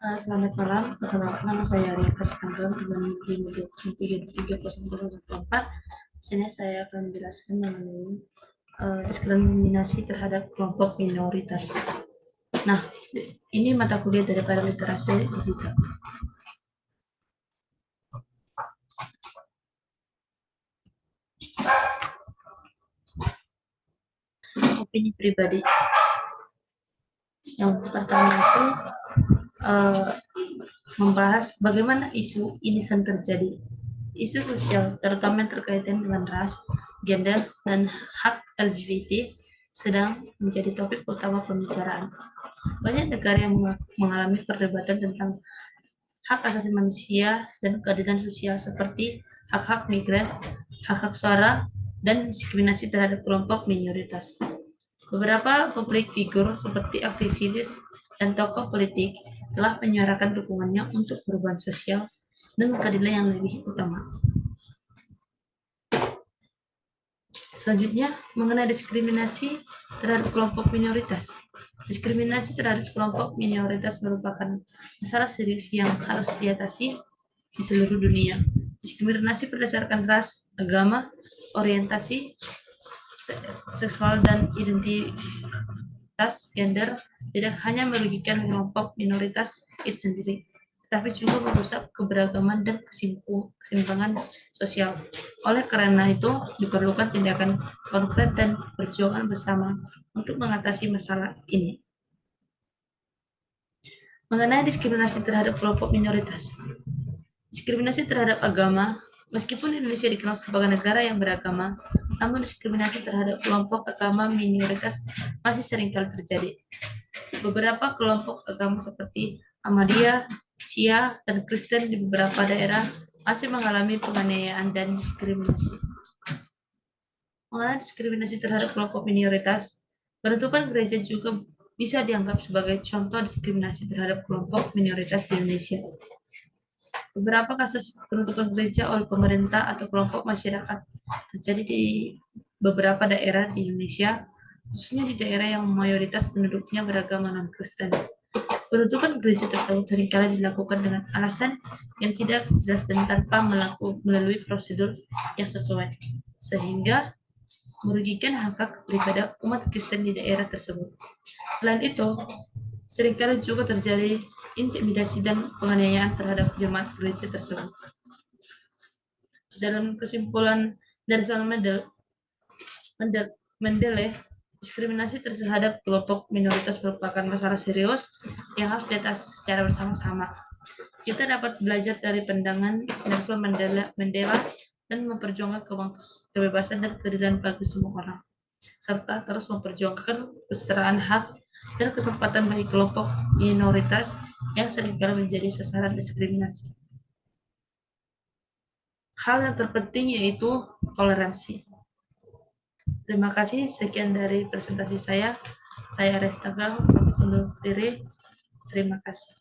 Selamat malam, perkenalkan nama saya Arya Kasih dengan NIM 203330014. Sini saya akan menjelaskan mengenai diskriminasi terhadap kelompok minoritas. Nah, ini mata kuliah daripada literasi digital. Opini pribadi. Yang pertama itu membahas bagaimana isu ini sedang terjadi. Isu sosial, terutama yang terkaitan dengan ras, gender, dan hak LGBT sedang menjadi topik utama pembicaraan. Banyak negara yang mengalami perdebatan tentang hak asasi manusia dan keadilan sosial seperti hak-hak migran, hak-hak suara, dan diskriminasi terhadap kelompok minoritas. Beberapa publik figur seperti aktivis dan tokoh politik telah menyuarakan dukungannya untuk perubahan sosial dan keadilan yang lebih utama. Selanjutnya, mengenai diskriminasi terhadap kelompok minoritas. Diskriminasi terhadap kelompok minoritas merupakan masalah serius yang harus diatasi di seluruh dunia. Diskriminasi berdasarkan ras, agama, orientasi seksual, dan identitas gender tidak hanya merugikan kelompok minoritas itu sendiri, tetapi juga merusak keberagaman dan keseimbangan sosial. Oleh karena itu, diperlukan tindakan konkret dan perjuangan bersama untuk mengatasi masalah ini. Mengenai diskriminasi terhadap kelompok minoritas. Diskriminasi terhadap agama. Meskipun Indonesia dikenal sebagai negara yang beragama, namun diskriminasi terhadap kelompok agama minoritas masih seringkali terjadi. Beberapa kelompok agama seperti Ahmadiyya, Syiah, dan Kristen di beberapa daerah masih mengalami penganiayaan dan diskriminasi. Mengenai diskriminasi terhadap kelompok minoritas, penutupan gereja juga bisa dianggap sebagai contoh diskriminasi terhadap kelompok minoritas di Indonesia. Beberapa kasus penutupan gereja oleh pemerintah atau kelompok masyarakat terjadi di beberapa daerah di Indonesia, khususnya di daerah yang mayoritas penduduknya beragama non-Kristen. Penutupan gereja tersebut seringkali dilakukan dengan alasan yang tidak jelas dan tanpa melalui prosedur yang sesuai, sehingga merugikan hak beribadah umat Kristen di daerah tersebut. Selain itu, seringkali juga terjadi intimidasi dan penganiayaan terhadap jemaat gereja tersebut. Dalam kesimpulan dari Mendele, diskriminasi terhadap kelompok minoritas merupakan masalah serius yang harus diatasi secara bersama-sama. Kita dapat belajar dari pandangan Nelson Mandela dan memperjuangkan kebebasan dan keadilan bagi semua orang, serta terus memperjuangkan kesetaraan hak dan kesempatan bagi kelompok minoritas yang seringkali menjadi sasaran diskriminasi. Hal yang terpenting yaitu toleransi. Terima kasih, sekian dari presentasi saya. Saya Restagal, undur diri. Terima kasih.